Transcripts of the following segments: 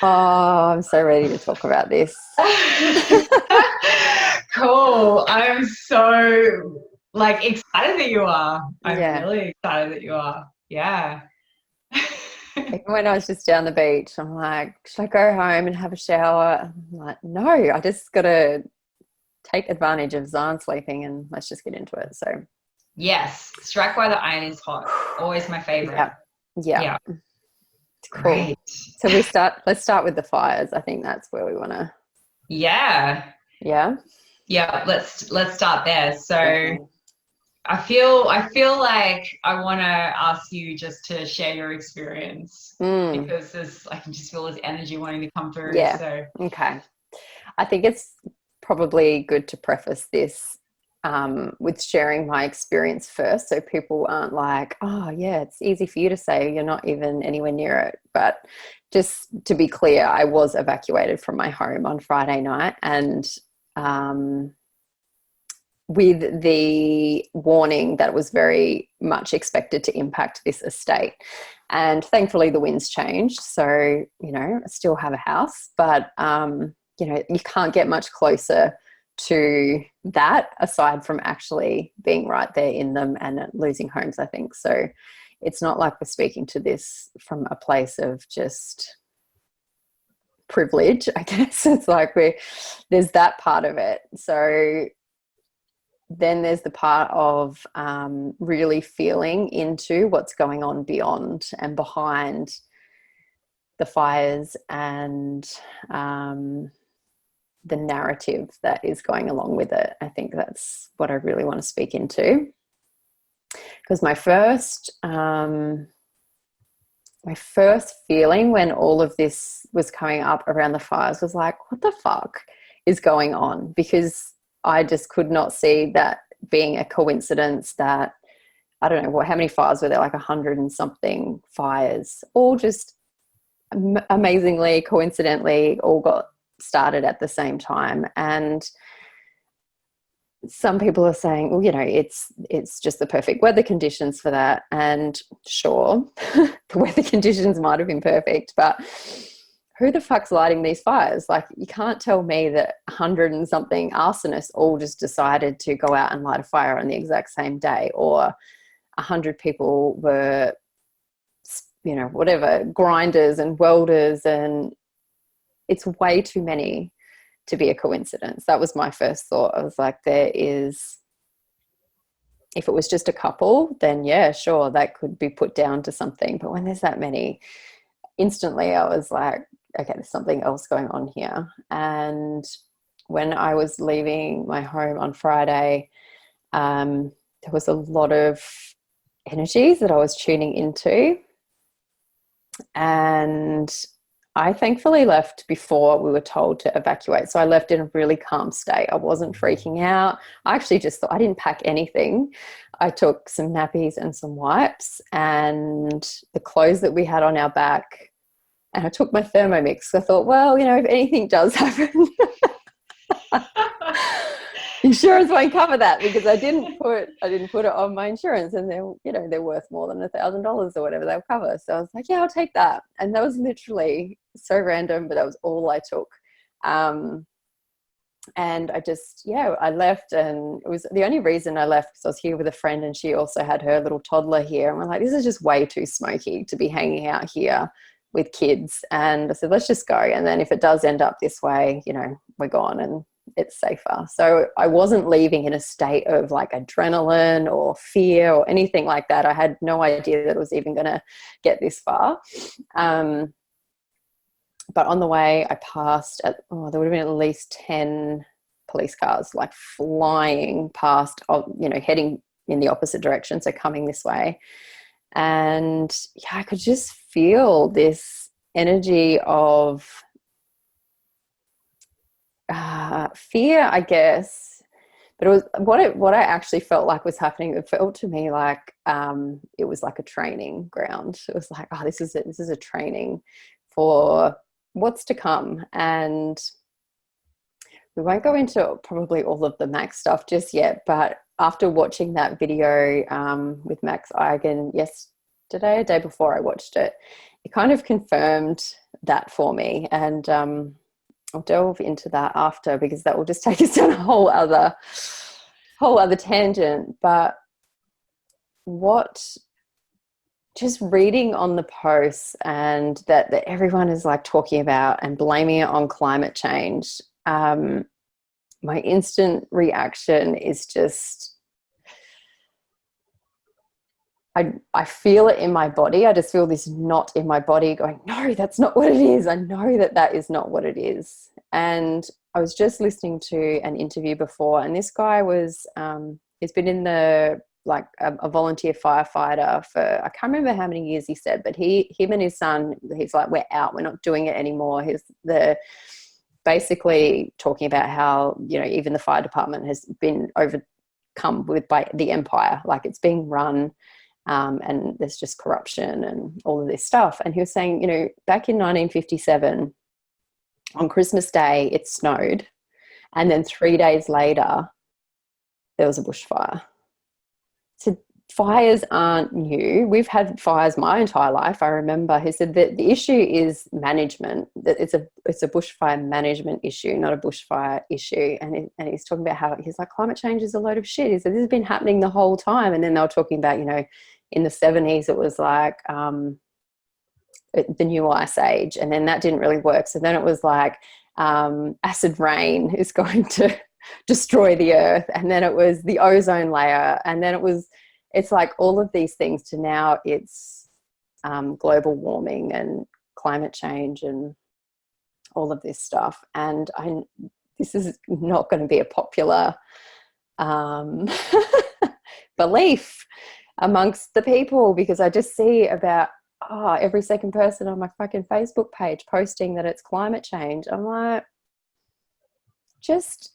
Oh, I'm so ready to talk about this. Cool. I'm so excited that you are. I'm Yeah. really excited that you are. Yeah. Even when I was just down the beach, I'm like, should I go home and have a shower? I'm like, no, I just got to take advantage of Zan sleeping and let's just get into it. So, Yes. Strike while the iron is hot. Always my favorite. yeah, yeah, Yeah. cool. Great. So let's start with the fires. I think that's where we want to, Yeah. yeah. Yeah. Let's start there. So Cool. I feel like I want to ask you just to share your experience Mm, because I can just feel this energy wanting to come through. yeah. So Okay. I think it's probably good to preface this with sharing my experience first so people aren't like, oh, yeah, it's easy for you to say, you're not even anywhere near it. But just to be clear, I was evacuated from my home on Friday night and um, with the warning that it was very much expected to impact this estate. And thankfully, the winds changed. So, I still have a house, but you can't get much closer to that aside from actually being right there in them and losing homes, I think. So it's not like we're speaking to this from a place of just privilege, I guess. It's like there's that part of it. So then there's the part of really feeling into what's going on beyond and behind the fires and the narrative that is going along with it. I think that's what I really want to speak into. Because my first feeling when all of this was coming up around the fires was like, what the fuck is going on? Because I just could not see that being a coincidence that, I don't know, how many fires were there, like 100 and something fires, all just amazingly, coincidentally, all got started at the same time. And some people are saying, well, it's just the perfect weather conditions for that. And sure, the weather conditions might have been perfect, but who the fuck's lighting these fires? Like, you can't tell me that 100 and something arsonists all just decided to go out and light a fire on the exact same day, or 100 people were, whatever, grinders and welders, and it's way too many to be a coincidence. That was my first thought. I was like, if it was just a couple, then yeah, sure, that could be put down to something. But when there's that many, instantly I was like, okay, there's something else going on here. And when I was leaving my home on Friday, there was a lot of energies that I was tuning into. And I thankfully left before we were told to evacuate. So I left in a really calm state. I wasn't freaking out. I actually just thought, I didn't pack anything. I took some nappies and some wipes and the clothes that we had on our back. And I took my Thermomix. I thought, well, if anything does happen, insurance won't cover that, because I didn't put it on my insurance, and they're worth more than $1,000 or whatever they'll cover. So I was like, yeah, I'll take that. And that was literally so random, but that was all I took. And I left, and it was the only reason I left because I was here with a friend and she also had her little toddler here, and we're like, this is just way too smoky to be hanging out here with kids. And I said, let's just go, and then if it does end up this way, we're gone and it's safer. So I wasn't leaving in a state of like adrenaline or fear or anything like that. I had no idea that it was even going to get this far. But on the way, I passed there would have been at least 10 police cars like flying past, heading in the opposite direction, so coming this way. And yeah, I could just feel this energy of fear, I guess. But it was what I actually felt like was happening. It felt to me like it was like a training ground. It was like, oh, this is a training for what's to come. And we won't go into probably all of the Max stuff just yet, but after watching that video with Max Eigen yesterday, a day before I watched it, it kind of confirmed that for me. And I'll delve into that after, because that will just take us down a whole other tangent. But what, just reading on the posts and that everyone is like talking about and blaming it on climate change, my instant reaction is just, I feel it in my body. I just feel this knot in my body going, no, that's not what it is. I know that is not what it is. And I was just listening to an interview before, and this guy was, he's been in the, like a volunteer firefighter for, I can't remember how many years he said, but him and his son, he's like, we're out, we're not doing it anymore. He's basically talking about how, you know, even the fire department has been overcome by the empire, like it's being run. And there's just corruption and all of this stuff. And he was saying, you know, back in 1957, on Christmas Day, it snowed. And then 3 days later, there was a bushfire. So fires aren't new. We've had fires my entire life. I remember he said that the issue is management, that it's a bushfire management issue, not a bushfire issue. And he's talking about how he's like, climate change is a load of shit. He said, this has been happening the whole time. And then they were talking about, you know, in the 70s, it was like the new ice age, and then that didn't really work. So then it was like acid rain is going to destroy the earth, and then it was the ozone layer, and then it's like all of these things, to now it's global warming and climate change and all of this stuff. And this is not going to be a popular belief amongst the people, because I just see about every second person on my fucking Facebook page posting that it's climate change. I'm like, just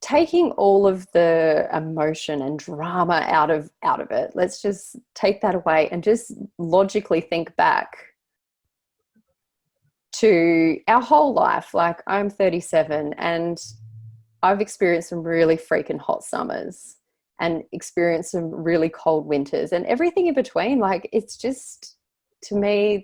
taking all of the emotion and drama out of it. Let's just take that away and just logically think back to our whole life. Like, I'm 37 and I've experienced some really freaking hot summers and experienced some really cold winters and everything in between. Like, it's just, to me,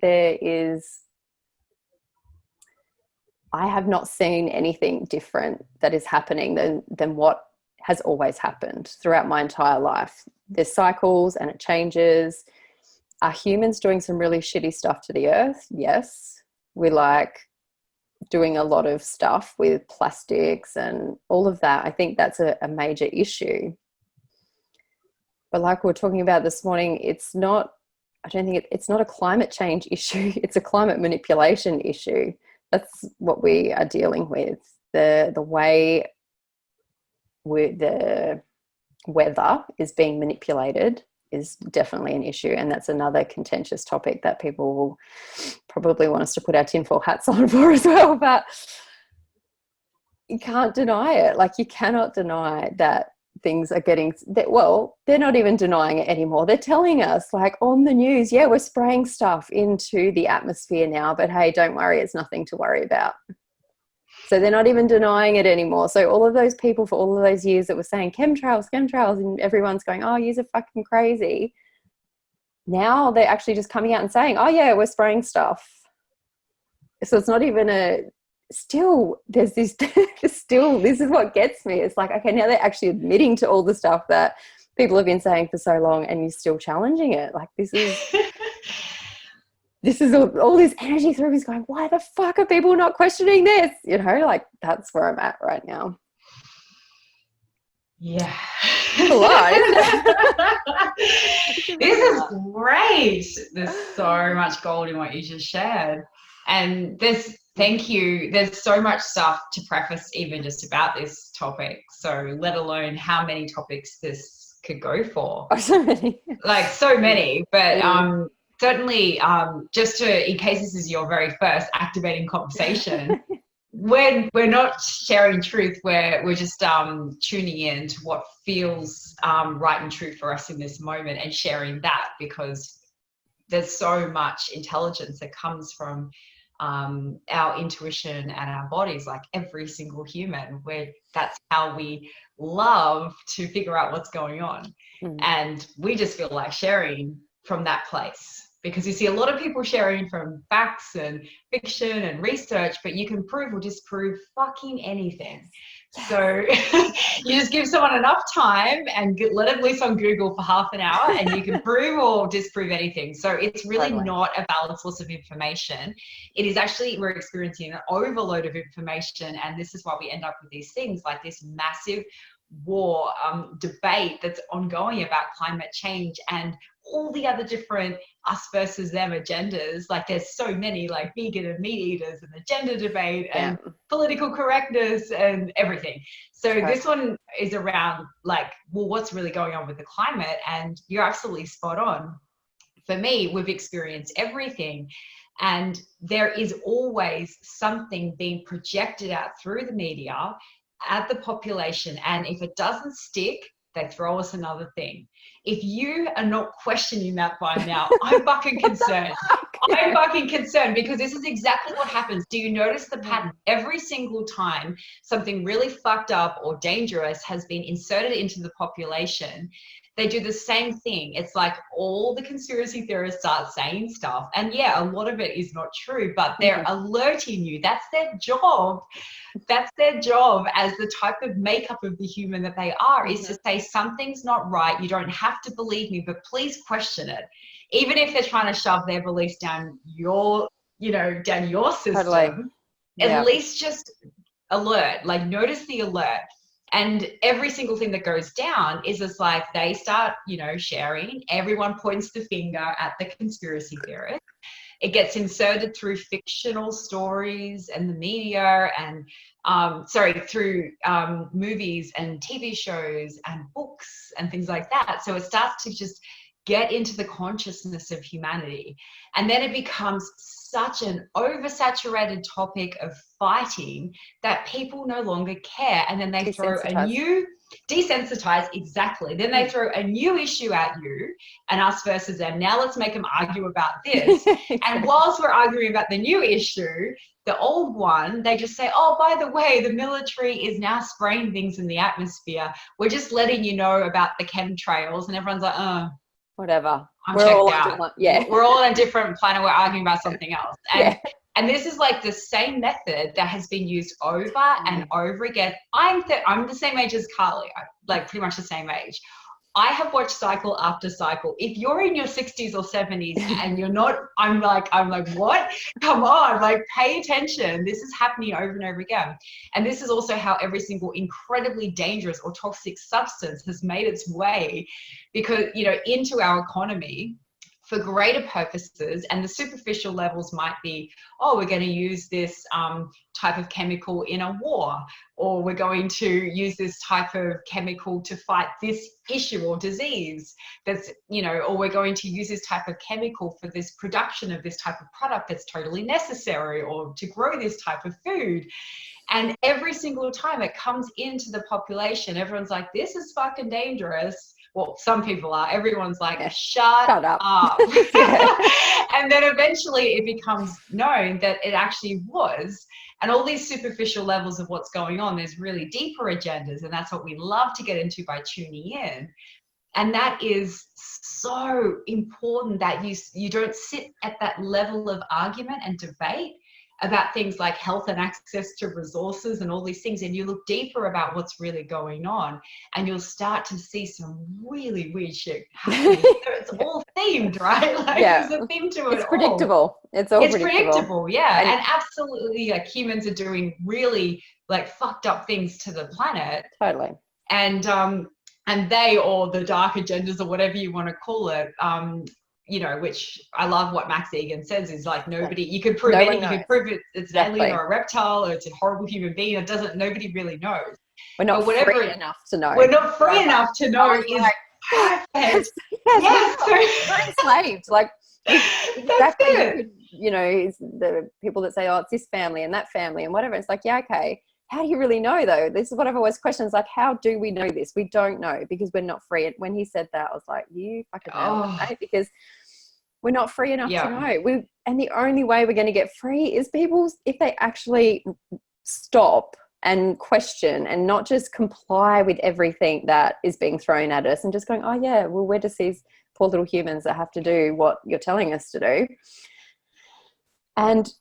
I have not seen anything different that is happening than what has always happened throughout my entire life. There's cycles and it changes. Are humans doing some really shitty stuff to the earth? Yes. We're like doing a lot of stuff with plastics and all of that. I think that's a major issue. But like we were talking about this morning, it's not a climate change issue. It's a climate manipulation issue. That's what we are dealing with. The way the weather is being manipulated is definitely an issue. And that's another contentious topic that people will probably want us to put our tinfoil hats on for as well. But you can't deny it. Like, you cannot deny that things are getting, well, they're not even denying it anymore. They're telling us, like, on the news, yeah, we're spraying stuff into the atmosphere now, but hey, don't worry, it's nothing to worry about. So they're not even denying it anymore. So all of those people for all of those years that were saying chemtrails, and everyone's going, oh, you're fucking crazy. Now they're actually just coming out and saying, oh yeah, we're spraying stuff. So it's not even still, there's this, still, this is what gets me. It's like, okay, now they're actually admitting to all the stuff that people have been saying for so long, and you're still challenging it. Like, this is all this energy through is going, why the fuck are people not questioning this? You know, like, that's where I'm at right now. Yeah. A lot, isn't it? This is great. There's so much gold in what you just shared. And thank you. There's so much stuff to preface even just about this topic. So let alone how many topics this could go for. Oh, so many. Like, so many. But certainly, just in case this is your very first activating conversation, we're not sharing truth. We're just tuning in to what feels right and true for us in this moment, and sharing that, because there's so much intelligence that comes from our intuition and our bodies. Like, every single human, that's how we love to figure out what's going on. And we just feel like sharing from that place. because you see a lot of people sharing from facts and fiction and research, but you can prove or disprove fucking anything. So you just give someone enough time and let it loose on Google for half an hour and you can prove or disprove anything. So it's really not a valid source of information. It is actually, we're experiencing an overload of information, and this is why we end up with these things like this massive war debate that's ongoing about climate change and all the other different us versus them agendas. Like there's so many, like vegan and meat eaters and the gender debate and political correctness and everything. So this one is around like, well, what's really going on with the climate? And you're absolutely spot on. For me, we've experienced everything. And there is always something being projected out through the media at the population. And if it doesn't stick, they throw us another thing. If you are not questioning that by now, I'm fucking concerned. I'm fucking concerned, because this is exactly what happens. Do you notice the pattern? Every single time something really fucked up or dangerous has been inserted into the population, they do the same thing. It's like all the conspiracy theorists start saying stuff. And yeah, a lot of it is not true, but they're alerting you. That's their job. That's their job as the type of makeup of the human that they are, is to say something's not right. You don't have to believe me, but please question it. Even if they're trying to shove their beliefs down your, down your system, at least just alert, like notice the alert. And every single thing that goes down is just like they start, sharing. Everyone points the finger at the conspiracy theorist. It gets inserted through fictional stories and the media and, through movies and TV shows and books and things like that. So it starts to just get into the consciousness of humanity. And then it becomes such an oversaturated topic of fighting that people no longer care. And then they throw a new, desensitize, exactly. Then they throw a new issue at you and us versus them. Now let's make them argue about this. And whilst we're arguing about the new issue, the old one, they just say, oh, by the way, the military is now spraying things in the atmosphere. We're just letting you know about the chemtrails. And everyone's like, oh, whatever. We're all we're all on a different planet. We're arguing about something else. And this is like the same method that has been used over and over again. I'm the same age as Carly, like pretty much the same age. I have watched cycle after cycle. If you're in your 60s or 70s and you're not, I'm like, what? Come on, like pay attention. This is happening over and over again. And this is also how every single incredibly dangerous or toxic substance has made its way, because, into our economy for greater purposes. And the superficial levels might be, oh, we're going to use this type of chemical in a war, or we're going to use this type of chemical to fight this issue or disease that's, or we're going to use this type of chemical for this production of this type of product that's totally necessary, or to grow this type of food. And every single time it comes into the population, everyone's like, this is fucking dangerous. Well, some people are. Everyone's like, shut up. And then eventually it becomes known that it actually was. And all these superficial levels of what's going on, there's really deeper agendas. And that's what we love to get into by tuning in. And that is so important, that you don't sit at that level of argument and debate about things like health and access to resources and all these things, and you look deeper about what's really going on, and you'll start to see some really weird shit happening. It's all themed, right? Like there's a theme to it. It's predictable. It's predictable, yeah. And absolutely, like humans are doing really like fucked up things to the planet. Totally. And they, or the dark agendas, or whatever you want to call it, which I love what Max Egan says, is like nobody, you could prove anything, you could prove it's an alien or a reptile or it's a horrible human being. Nobody really knows. We're not free enough to know. We're not free enough to know is perfect. We're enslaved. Like, exactly. It's the people that say, oh, it's this family and that family and whatever. It's like, yeah, okay. How do you really know though? This is what I've always questioned. Is like, how do we know this? We don't know, because we're not free. When he said that, I was like, you fucking hell, mate, because we're not free enough to know. And the only way we're going to get free is people, if they actually stop and question and not just comply with everything that is being thrown at us and just going, oh yeah, well, we're just these poor little humans that have to do what you're telling us to do. And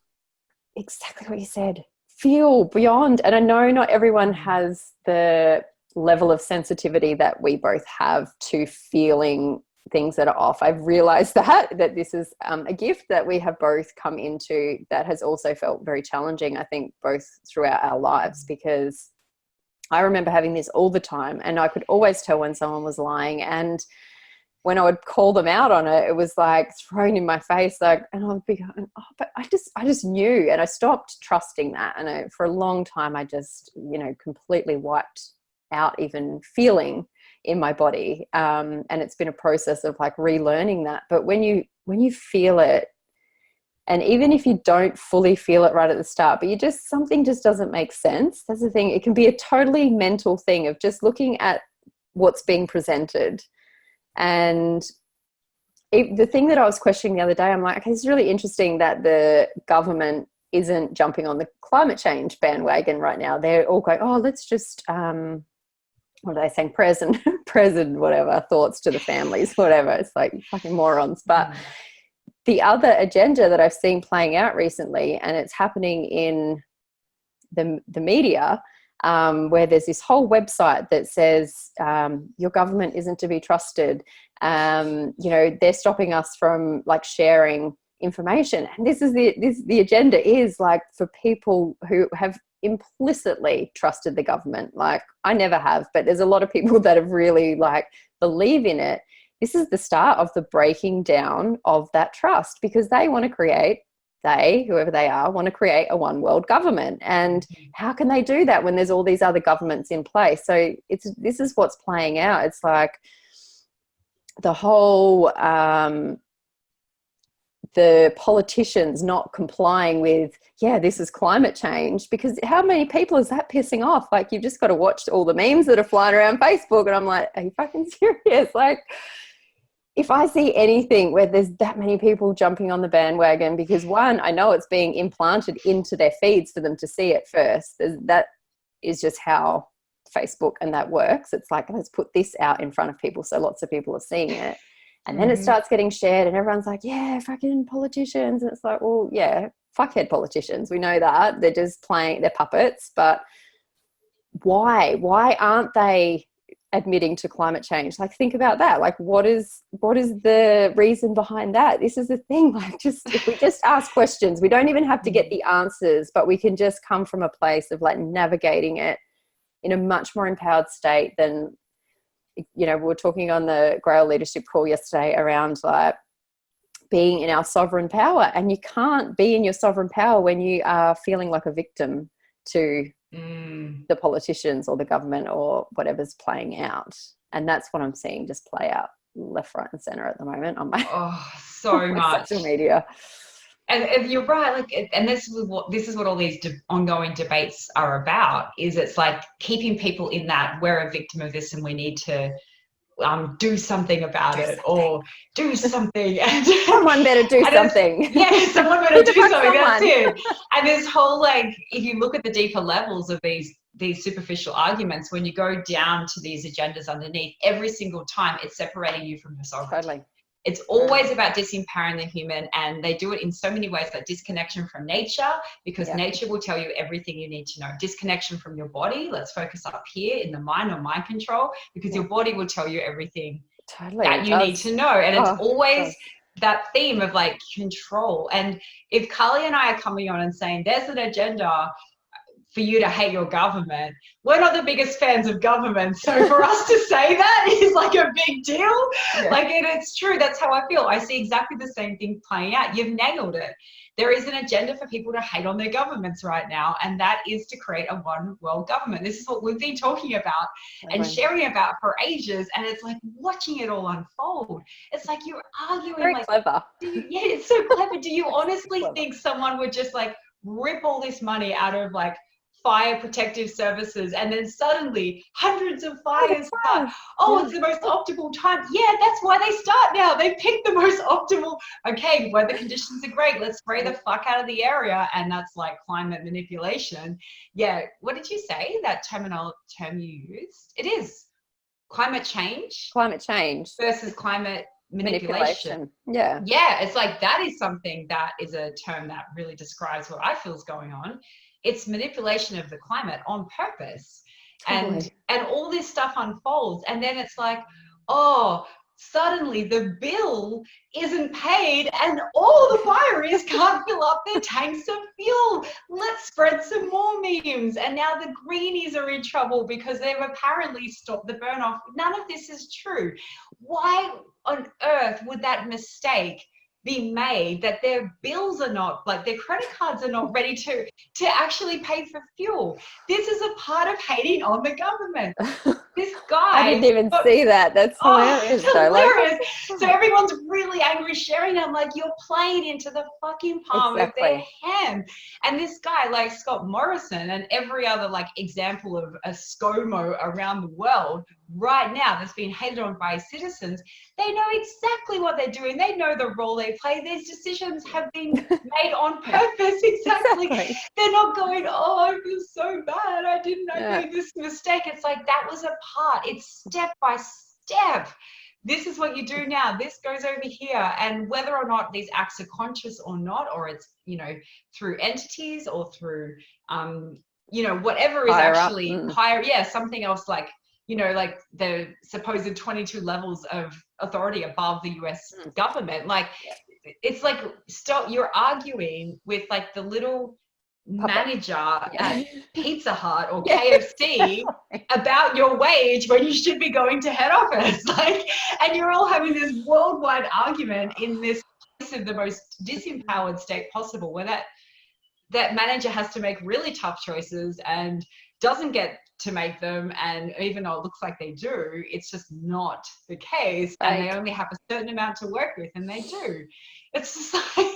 exactly what you said, feel beyond. And I know not everyone has the level of sensitivity that we both have to feeling things that are off. I've realized that this is a gift that we have both come into that has also felt very challenging, I think, both throughout our lives, because I remember having this all the time, and I could always tell when someone was lying. And when I would call them out on it, it was like thrown in my face, like, and I'd be going, oh, but I just knew, and I stopped trusting that. And for a long time, I just, completely wiped out even feeling in my body. And it's been a process of like relearning that. But when you feel it, and even if you don't fully feel it right at the start, but something just doesn't make sense. That's the thing. It can be a totally mental thing of just looking at what's being presented. And the thing that I was questioning the other day, I'm like, okay, it's really interesting that the government isn't jumping on the climate change bandwagon right now. They're all going, oh, let's just, what are they saying? Present, whatever, thoughts to the families, whatever. It's like fucking morons. But the other agenda that I've seen playing out recently, and it's happening in the media, where there's this whole website that says your government isn't to be trusted. They're stopping us from like sharing information, and this is the agenda is like for people who have implicitly trusted the government. Like I never have, but there's a lot of people that have really like believe in it. This is the start of the breaking down of that trust, because they want to create, whoever they are, want to create a one world government. And how can they do that when there's all these other governments in place? So this is what's playing out. It's like the whole, the politicians not complying with, this is climate change, because how many people is that pissing off? Like, you've just got to watch all the memes that are flying around Facebook, and I'm like, are you fucking serious? Like, if I see anything where there's that many people jumping on the bandwagon, because one, I know it's being implanted into their feeds for them to see it first. That is just how Facebook and that works. It's like, let's put this out in front of people so lots of people are seeing it. And then it starts getting shared and everyone's like, yeah, fucking politicians. And it's like, well, yeah, fuckhead politicians. We know that. They're just playing, they're puppets. But why? Why aren't they admitting to climate change? Like, think about that. Like, what is the reason behind that? This is the thing. Like, if we just ask questions, we don't even have to get the answers, but we can just come from a place of like navigating it in a much more empowered state than, we were talking on the Grail leadership call yesterday around like being in our sovereign power, and you can't be in your sovereign power when you are feeling like a victim to the politicians or the government or whatever's playing out. And that's what I'm seeing just play out left, right and center at the moment on my, so much social media. And you're right, like, and this is what all these ongoing debates are about. Is it's like keeping people in that we're a victim of this and we need to do something about it, or do something. And someone better do something. Yeah, someone better do something. That's it. And this whole, like, if you look at the deeper levels of these superficial arguments, when you go down to these agendas underneath, every single time it's separating you from your sovereignty. Totally. It's always about disempowering the human, and they do it in so many ways, like disconnection from nature, because nature will tell you everything you need to know. Disconnection from your body. Let's focus up here in the mind, on mind control, because your body will tell you everything that you need to know. And it's always that theme of like control. And if Carly and I are coming on and saying there's an agenda for you to hate your government, we're not the biggest fans of government. So for us to say that is like a big deal. Like, and it's true. That's how I feel. I see exactly the same thing playing out. You've nailed it. There is an agenda for people to hate on their governments right now, and that is to create a one world government. This is what we've been talking about and sharing about for ages. And it's like watching it all unfold. It's like you're arguing. Very like, clever. It's so clever. Do you honestly think someone would just like rip all this money out of like fire protective services, and then suddenly hundreds of fires start? It's the most optimal time. Yeah, that's why they start now. They pick the most optimal. Okay, weather conditions are great. Let's spray the fuck out of the area. And that's like climate manipulation. Yeah. What did you say? That term you used? It is climate change. Climate change versus climate manipulation. Manipulation. Yeah. Yeah, it's like that is something that is a term that really describes what I feel is going on. It's manipulation of the climate on purpose. Totally. And all this stuff unfolds. And then it's like, oh, suddenly the bill isn't paid and all the fireys can't fill up their tanks of fuel. Let's spread some more memes. And now the greenies are in trouble because they've apparently stopped the burn off. None of this is true. Why on earth would that mistake be made that their bills are not, like their credit cards are not ready to actually pay for fuel? This is a part of hating on the government. This guy, I didn't even see that. That's hilarious. it's Though. hilarious. Like, So everyone's really angry, sharing. I'm like, you're playing into the fucking palm of their hand. And this guy, like Scott Morrison, and every other like example of a ScoMo around the world right now that's being hated on by citizens, they know exactly what they're doing. They know the role they play. These decisions have been made on purpose. Exactly. They're not going, oh, I feel so bad. I didn't know made this mistake. It's like that was a part. It's step by step. This is what you do now. This goes over here. And whether or not these acts are conscious or not, or it's, you know, through entities or through, you know, whatever is higher actually up. higher. Yeah, something else like, you know, like the supposed 22 levels of authority above the US government. Like, it's like, stop, you're arguing with like the little manager at Pizza Hut or KFC about your wage when you should be going to head office. Like, and you're all having this worldwide argument in this place of the most disempowered state possible, where that manager has to make really tough choices and doesn't get to make them, and even though it looks like they do, it's just not the case, and they only have a certain amount to work with, and they do. It's just like,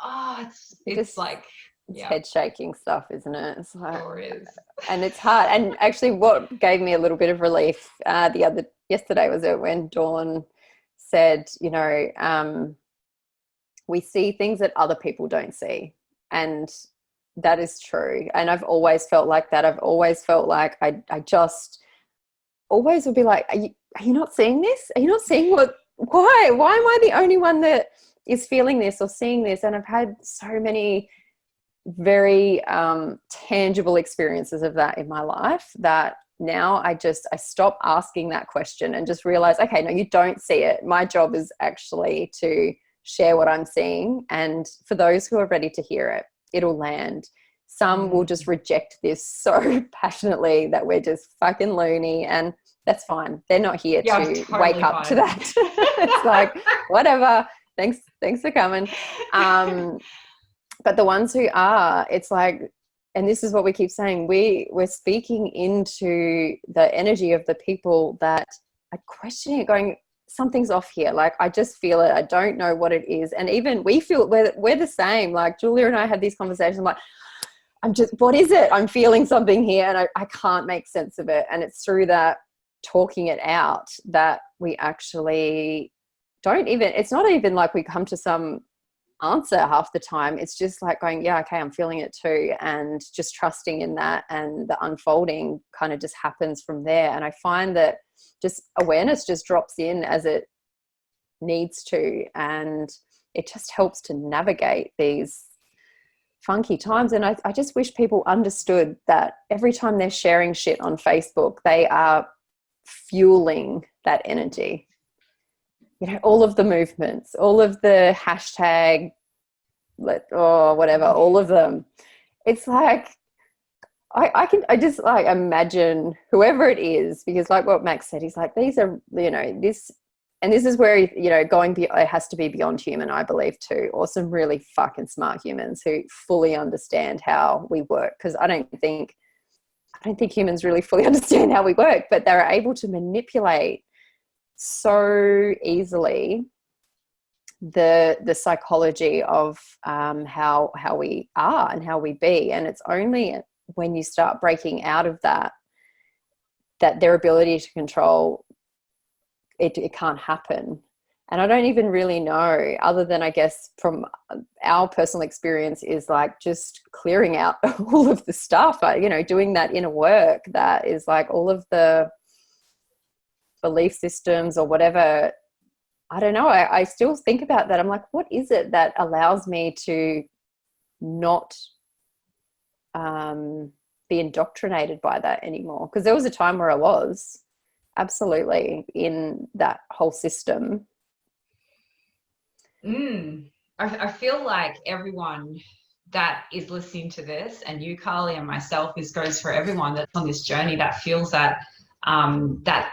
oh, it's like, it's head shaking stuff, isn't it? It's like, sure is. And it's hard. And actually, what gave me a little bit of relief yesterday was it when Dawn said, you know, we see things that other people don't see, and that is true. And I've always felt like that. I've always felt like I just always would be like, are you not seeing this? Are you not seeing why am I the only one that is feeling this or seeing this? And I've had so many very tangible experiences of that in my life that now I stop asking that question and just realize, okay, no, you don't see it. My job is actually to share what I'm seeing. And for those who are ready to hear it, it'll land. Some will just reject this so passionately that we're just fucking loony, and that's fine. They're not here to totally wake up to that. It's like, whatever. Thanks for coming. But the ones who are, it's like, and this is what we keep saying, we're speaking into the energy of the people that are questioning it, going, something's off here. Like, I just feel it. I don't know what it is. And even we feel we're the same. Like, Julia and I have these conversations. I'm like, what is it? I'm feeling something here and I can't make sense of it. And it's through that talking it out that we actually it's not even like we come to some answer half the time. It's just like going, yeah, okay, I'm feeling it too. And just trusting in that, and the unfolding kind of just happens from there. And I find that just awareness just drops in as it needs to, and it just helps to navigate these funky times. And I just wish people understood that every time they're sharing shit on Facebook, they are fueling that energy. You know, all of the movements, all of the hashtag, whatever, all of them. It's like, I just like imagine whoever it is, because like what Max said, he's like, these are, you know, this is where, you know, it has to be beyond human, I believe too, or some really fucking smart humans who fully understand how we work. Because I don't think humans really fully understand how we work, but they're able to manipulate so easily the psychology of how we are and how we be. And it's only when you start breaking out of that their ability to control it can't happen. And I don't even really know, other than I guess from our personal experience, is like just clearing out all of the stuff, you know, doing that inner work that is like all of the belief systems or whatever I don't know. I still think about that. I'm like, what is it that allows me to not be indoctrinated by that anymore? Because there was a time where I was absolutely in that whole system. I feel like everyone that is listening to this, and you, Carly, and myself, this goes for everyone that's on this journey that feels that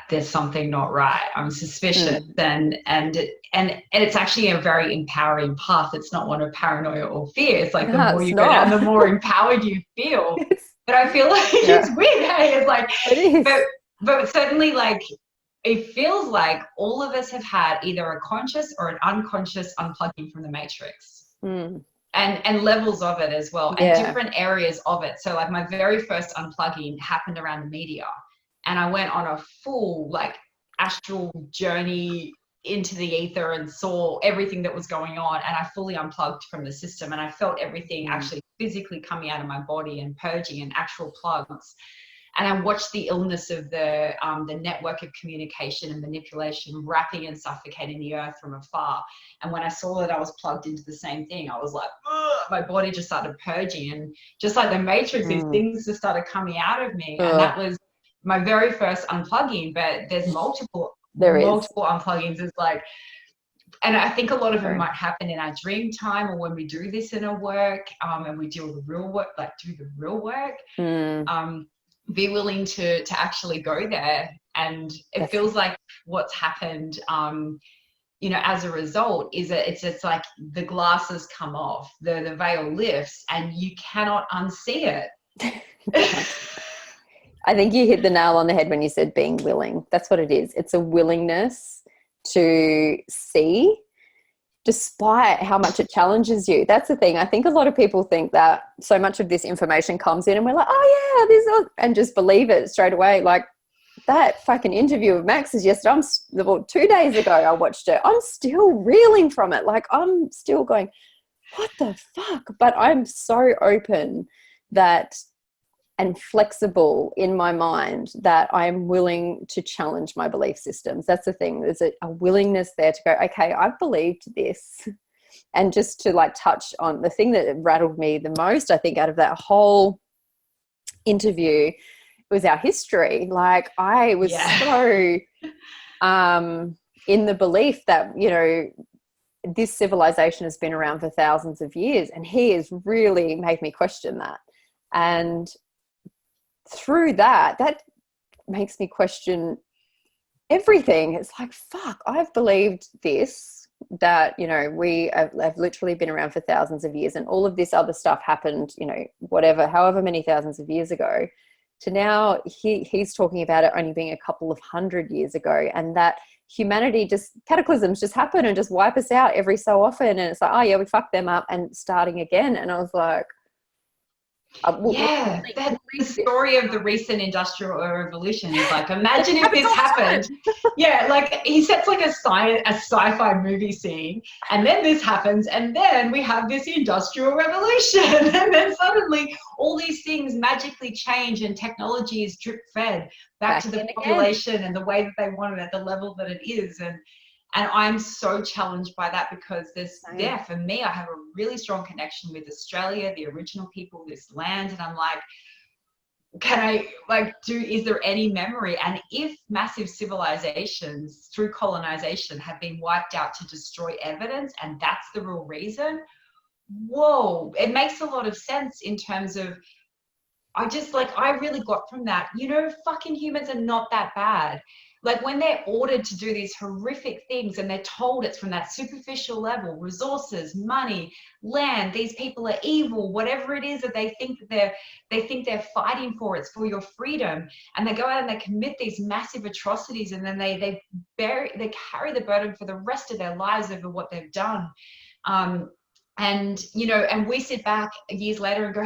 there's something not right. I'm suspicious, and it's actually a very empowering path. It's not one of paranoia or fear. It's like the No, more it's you go down, not. the more empowered you feel. It's, But I feel like it's yeah, weird, hey? It's like, it is. but certainly, like, it feels like all of us have had either a conscious or an unconscious unplugging from the matrix. Mm, And levels of it as well, and yeah. different areas of it. So like my very first unplugging happened around the media, and I went on a full like astral journey into the ether and saw everything that was going on, and I fully unplugged from the system, and I felt everything actually physically coming out of my body and purging and actual plugs. And I watched the illness of the network of communication and manipulation wrapping and suffocating the earth from afar. And when I saw that I was plugged into the same thing, I was like, ugh, my body just started purging, and just like the Matrix, these things just started coming out of me. And that was my very first unplugging. But there's multiple There is. unpluggings. It's like, and I think a lot of them True. might happen in our dream time, or when we do this inner work, and we do the real work, like do the real work. Be willing to actually go there. And it feels like what's happened, as a result is that it's like the glasses come off, the veil lifts, and you cannot unsee it. I think you hit the nail on the head when you said being willing. That's what it is. It's a willingness to see despite how much it challenges you. That's the thing. I think a lot of people think that so much of this information comes in and we're like, oh yeah, and just believe it straight away. Like that fucking interview of Max's yesterday, 2 days ago I watched it. I'm still reeling from it. Like I'm still going, what the fuck? But I'm so open that and flexible in my mind that I'm willing to challenge my belief systems. That's the thing. There's a willingness there to go, okay, I've believed this. And just to like touch on the thing that rattled me the most, I think, out of that whole interview was our history. Like I was so in the belief that, this civilization has been around for thousands of years, and he has really made me question that. And through that makes me question everything. It's like, fuck, I've believed this, that, we have literally been around for thousands of years, and all of this other stuff happened, however many thousands of years ago, to now he's talking about it only being a couple of 100 years ago, and that humanity just cataclysms just happen and just wipe us out every so often. And it's like, oh yeah, we fucked them up and starting again. And I was like, that's the story of the recent industrial revolution. Is like, imagine if this happened. Yeah, like he sets like a sci-fi movie scene, and then this happens, and then we have this industrial revolution, and then suddenly all these things magically change, and technology is drip fed back to the population and the way that they want it at the level that it is. And I'm so challenged by that, because for me, I have a really strong connection with Australia, the original people, this land. And I'm like, is there any memory? And if massive civilizations through colonization have been wiped out to destroy evidence, and that's the real reason, whoa, it makes a lot of sense in terms of, I really got from that, fucking humans are not that bad. Like when they're ordered to do these horrific things and they're told it's from that superficial level, resources, money, land, these people are evil, whatever it is that they think they're fighting for, it's for your freedom. And they go out and they commit these massive atrocities, and then they carry the burden for the rest of their lives over what they've done. And we sit back years later and go,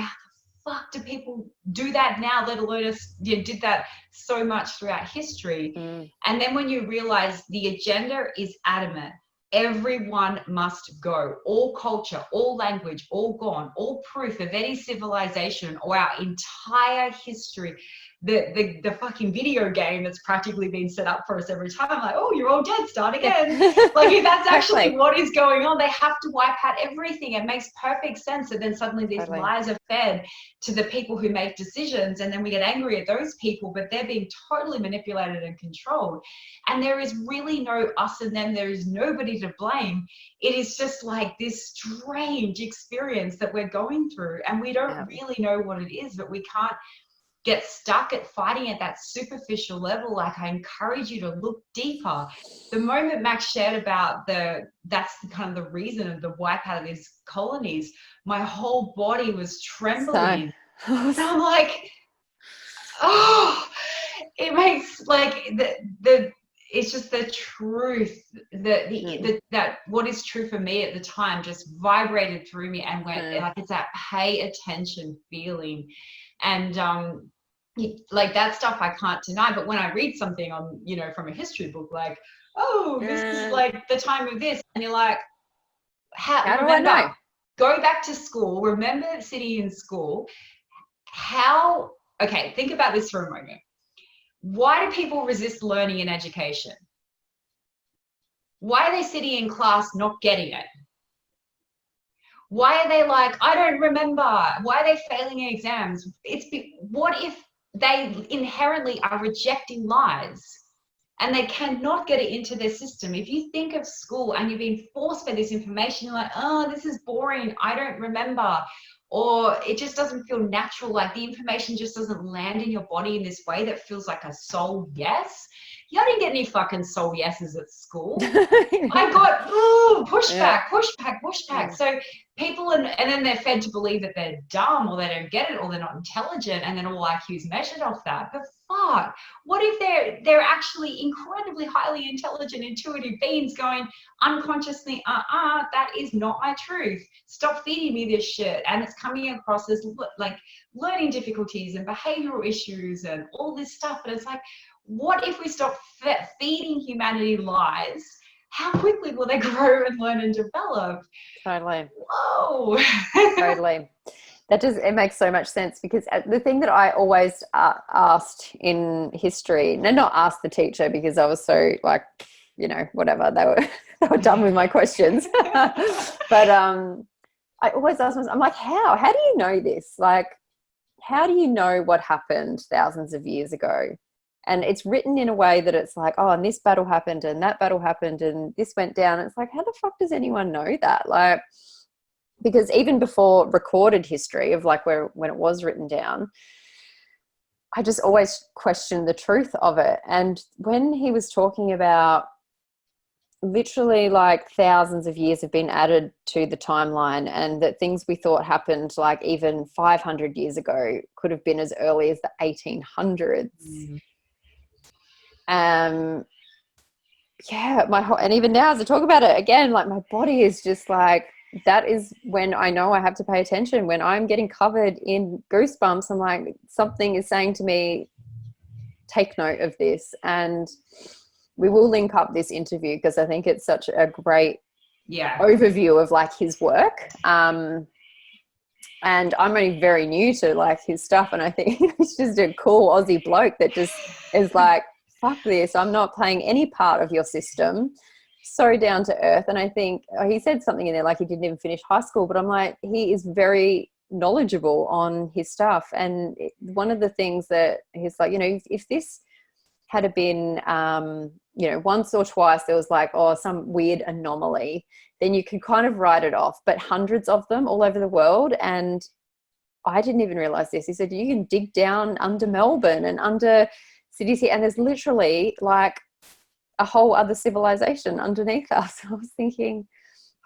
fuck do people do that now, let alone us did that so much throughout history. And then when you realize the agenda is adamant, everyone must go, all culture, all language, all gone, all proof of any civilization or our entire history, the fucking video game that's practically been set up for us every time. Like, oh, you're all dead, start again. Like, if that's actually what is going on, they have to wipe out everything. It makes perfect sense. And then suddenly these lies are fed to the people who make decisions, and then we get angry at those people, but they're being totally manipulated and controlled. And there is really no us and them. There is nobody to blame. It is just like this strange experience that we're going through, and we don't really know what it is, but we can't get stuck at fighting at that superficial level. Like, I encourage you to look deeper. The moment Max shared about that's kind of the reason of the wipe out of these colonies, my whole body was trembling. And I'm like, oh, it makes like it's just the truth that what is true for me at the time just vibrated through me and went like, it's that pay attention feeling. And like, that stuff I can't deny. But when I read something on, you know, from a history book, like, oh, this is like the time of this, and you're like, how do I know? Go back to school, remember sitting in school. Okay, think about this for a moment. Why do people resist learning and education? Why are they sitting in class not getting it? Why are they like, I don't remember? Why are they failing in exams? What if they inherently are rejecting lies and they cannot get it into their system? If you think of school and you're being forced by this information, you're like, oh, this is boring, I don't remember. Or it just doesn't feel natural, like the information just doesn't land in your body in this way that feels like a soul yes. You didn't get any fucking soul yeses at school. I got pushback. So people, and then they're fed to believe that they're dumb, or they don't get it, or they're not intelligent, and then all IQ's measured off that. But fuck, what if they're actually incredibly highly intelligent, intuitive beings going unconsciously, that is not my truth. Stop feeding me this shit. And it's coming across as like learning difficulties and behavioral issues and all this stuff. And it's like, what if we stop feeding humanity lies? How quickly will they grow and learn and develop? Totally. Whoa. Totally. It makes so much sense, because the thing that I always asked in history, and not asked the teacher because I was so like, you know, whatever, they were done with my questions. But I always ask myself, I'm like, how do you know this? Like, how do you know what happened thousands of years ago? And it's written in a way that it's like, oh, and this battle happened and that battle happened and this went down. And it's like, how the fuck does anyone know that? Like, because even before recorded history of like when it was written down, I just always questioned the truth of it. And when he was talking about literally like thousands of years have been added to the timeline, and that things we thought happened like even 500 years ago could have been as early as the 1800s. And even now as I talk about it again, like my body is just like, that is when I know I have to pay attention. When I'm getting covered in goosebumps, I'm like, something is saying to me, take note of this. And we will link up this interview because I think it's such a great overview of like his work. And I'm only very new to like his stuff, and I think he's just a cool Aussie bloke that just is like, fuck this, I'm not playing any part of your system. So down to earth. And I think he said something in there like he didn't even finish high school, but I'm like, he is very knowledgeable on his stuff. And one of the things that he's like, you know, if this had been you know, once or twice there was like, oh, some weird anomaly, then you can kind of write it off. But hundreds of them all over the world, and I didn't even realize this. He said you can dig down under Melbourne and under cities here, and there's literally like a whole other civilization underneath us. I was thinking,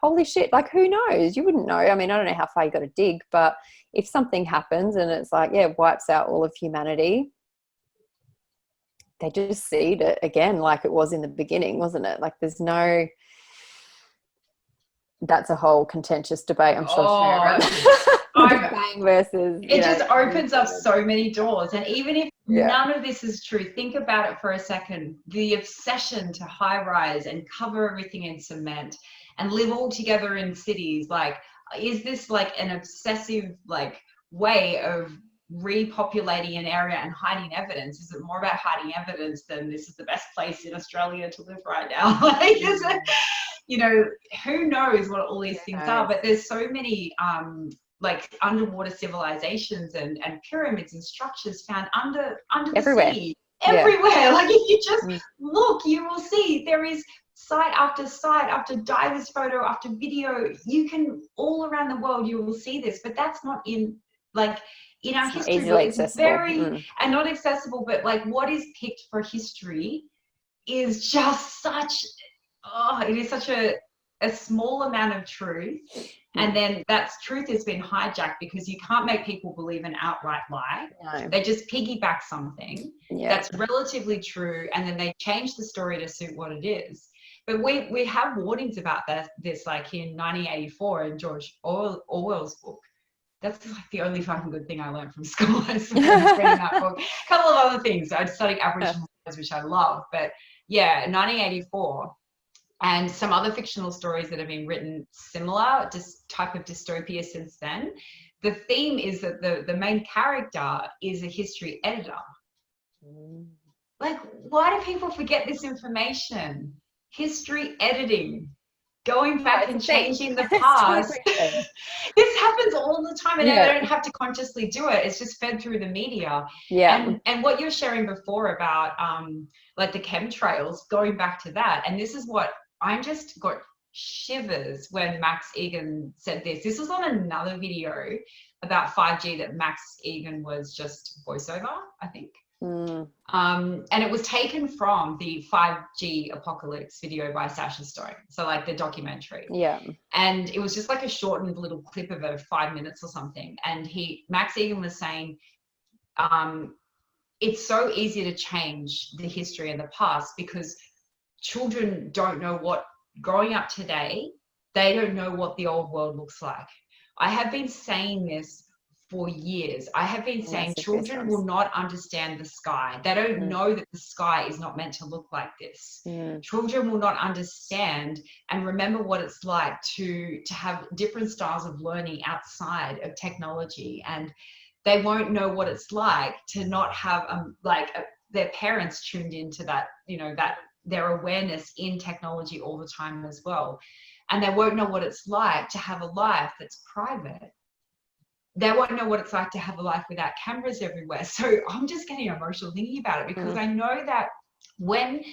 holy shit, like who knows? You wouldn't know. I mean, I don't know how far you got to dig, but if something happens and it's like, yeah, wipes out all of humanity, they just seed it again like it was in the beginning, wasn't it? Like there's no, that's a whole contentious debate, I'm sure. Bang versus, it just opens up so many doors. And even if none of this is true, think about it for a second. The obsession to high rise and cover everything in cement and live all together in cities, like, is this like an obsessive like way of repopulating an area and hiding evidence? Is it more about hiding evidence than this is the best place in Australia to live right now? Like, is it, you know, who knows what all these things are? But there's so many like underwater civilizations and pyramids and structures found under everywhere. the sea, everywhere. Like, if you just look, you will see there is site after diver's photo after video. You can, all around the world, you will see this, but that's not in, like, in our history book. It's very and not accessible, but like what is picked for history is just such, it is such a small amount of truth. And then that truth has been hijacked because you can't make people believe an outright lie. No. They just piggyback something that's relatively true, and then they change the story to suit what it is. But we have warnings about this, like in 1984 in George Orwell's book. That's like the only fucking good thing I learned from school. I was reading that book. A couple of other things. I studied Aboriginal studies, which I love. But yeah, 1984. And some other fictional stories that have been written similar, just type of dystopia since then. The theme is that the main character is a history editor. Like, why do people forget this information? History editing, going back and changing the past. This happens all the time, and they don't have to consciously do it. It's just fed through the media. And what you're sharing before about like the chemtrails, going back to that, and this is what I just got shivers when Max Egan said this. This was on another video about 5G that Max Egan was just voiceover, I think. And it was taken from the 5G apocalypse video by Sasha Stone, so like the documentary. And it was just like a shortened little clip of it, 5 minutes or something. And Max Egan was saying, it's so easy to change the history and the past because children don't know growing up today, they don't know what the old world looks like. I have been saying this for years. I have been saying children will not understand the sky. They don't know that the sky is not meant to look like this. Children will not understand and remember what it's like to have different styles of learning outside of technology. And they won't know what it's like to not have their parents tuned into that, you know, that their awareness in technology all the time as well. And they won't know what it's like to have a life that's private. They won't know what it's like to have a life without cameras everywhere. So I'm just getting emotional thinking about it, because I know that when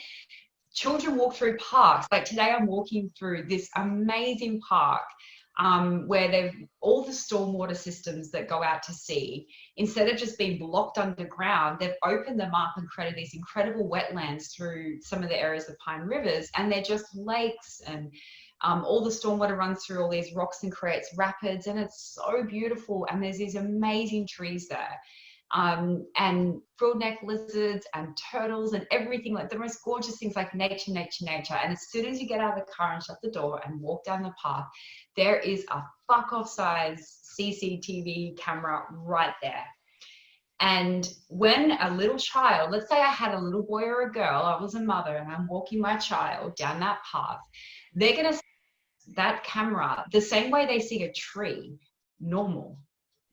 children walk through parks, like today I'm walking through this amazing park where they've all the stormwater systems that go out to sea, instead of just being blocked underground, they've opened them up and created these incredible wetlands through some of the areas of Pine Rivers, and they're just lakes, and all the stormwater runs through all these rocks and creates rapids, and it's so beautiful. And there's these amazing trees there, and frilled-neck lizards and turtles and everything, like the most gorgeous things, like nature, nature, nature. And as soon as you get out of the car and shut the door and walk down the path, there is a fuck-off size CCTV camera right there. And when a little child, let's say I had a little boy or a girl, I was a mother and I'm walking my child down that path, they're going to see that camera the same way they see a tree, normal.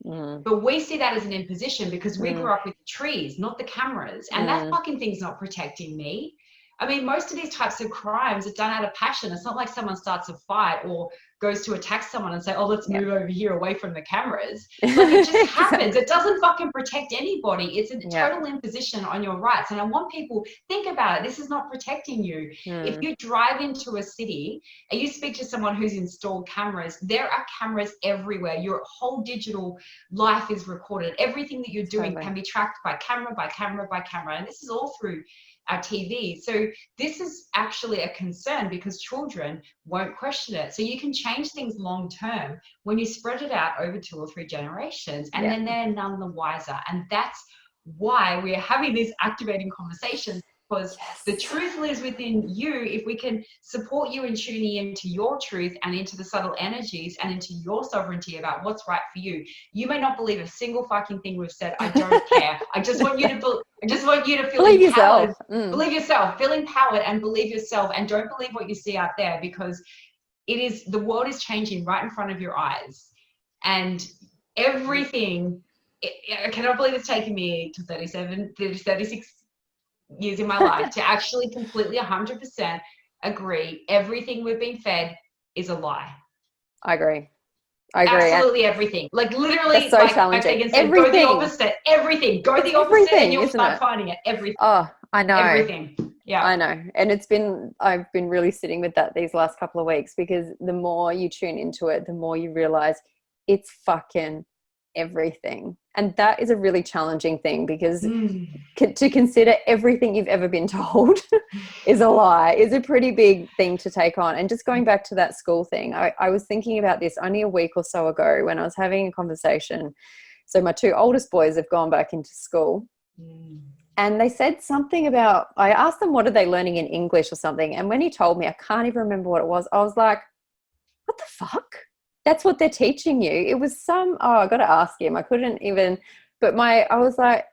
But we see that as an imposition because we grew up with trees, not the cameras. And that fucking thing's not protecting me. I mean, most of these types of crimes are done out of passion. It's not like someone starts a fight or goes to attack someone and say, oh, let's move over here away from the cameras. Like, it just happens. It doesn't fucking protect anybody. It's a total imposition on your rights. And I want people, think about it. This is not protecting you. If you drive into a city and you speak to someone who's installed cameras, there are cameras everywhere. Your whole digital life is recorded. Everything that you're doing can be tracked by camera, by camera, by camera. And this is all through our TV. So this is actually a concern because children won't question it. So you can change things long term when you spread it out over 2 or 3 generations, and then they're none the wiser. And that's why we're having these activating conversations, because the truth lives within you. If we can support you in tuning into your truth and into the subtle energies and into your sovereignty about what's right for you. You may not believe a single fucking thing we've said. I don't care. I just want you to feel believe empowered. Yourself. Believe yourself. Feel empowered and believe yourself, and don't believe what you see out there, because the world is changing right in front of your eyes, and everything I cannot believe it's taken me to 36 years in my life to actually completely 100% agree everything we've been fed is a lie. I agree. I agree. Absolutely everything. Like literally, That's so like challenging. Megan said, go the Everything. opposite. Everything. Go It's the opposite and everything, you'll isn't start it? finding it. Everything. Oh, I know. Everything. Yeah. I know. And I've been really sitting with that these last couple of weeks, because the more you tune into it, the more you realize it's fucking everything. And that is a really challenging thing, because to consider everything you've ever been told is a lie is a pretty big thing to take on. And just going back to that school thing, I was thinking about this only a week or so ago when I was having a conversation. So my two oldest boys have gone back into school. And they said something about, I asked them, what are they learning in English or something? And when he told me, I can't even remember what it was. I was like, what the fuck? That's what they're teaching you. It was I got to ask him. I couldn't even, but I was like,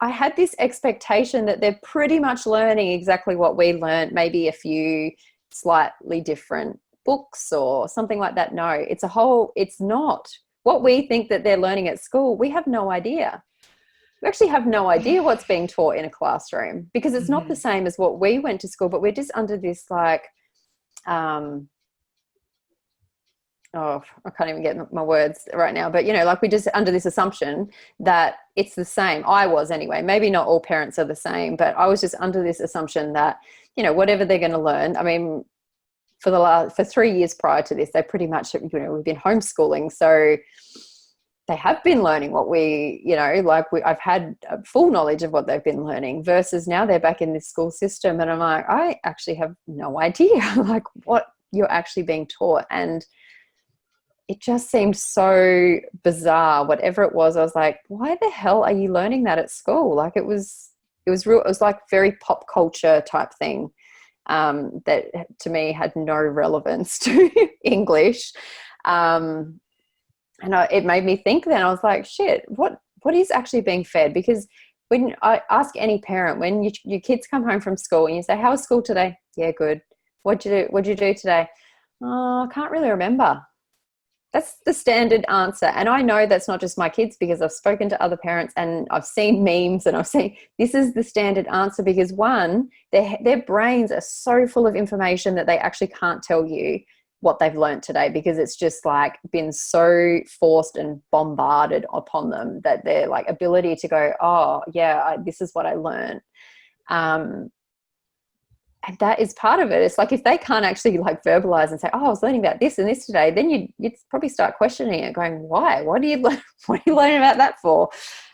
I had this expectation that they're pretty much learning exactly what we learned, maybe a few slightly different books or something like that. No, it's not. What we think that they're learning at school, we have no idea. We actually have no idea what's being taught in a classroom, because it's not the same as what we went to school, but we're just under this like, I can't even get my words right now, but like we're just under this assumption that it's the same. I was anyway. Maybe not all parents are the same, but I was just under this assumption that, whatever they're going to learn. I mean, for 3 years prior to this, they pretty much, we've been homeschooling. So they have been learning what I've had full knowledge of what they've been learning, versus now they're back in this school system. And I'm like, I actually have no idea like what you're actually being taught. And it just seemed so bizarre. Whatever it was, I was like, why the hell are you learning that at school? Like it was like very pop culture type thing that to me had no relevance to English. And it made me think then. I was like, shit, what is actually being fed? Because when I ask any parent, when your kids come home from school and you say, how was school today? Yeah, good. What'd you do today? Oh, I can't really remember. That's the standard answer. And I know that's not just my kids, because I've spoken to other parents and I've seen memes and I've seen this is the standard answer, because one, their brains are so full of information that they actually can't tell you what they've learned today, because it's just like been so forced and bombarded upon them that their like ability to go, oh yeah, this is what I learned. And that is part of it. It's like if they can't actually like verbalize and say, oh, I was learning about this and this today, then you'd probably start questioning it, going, why? What are you learning about that for?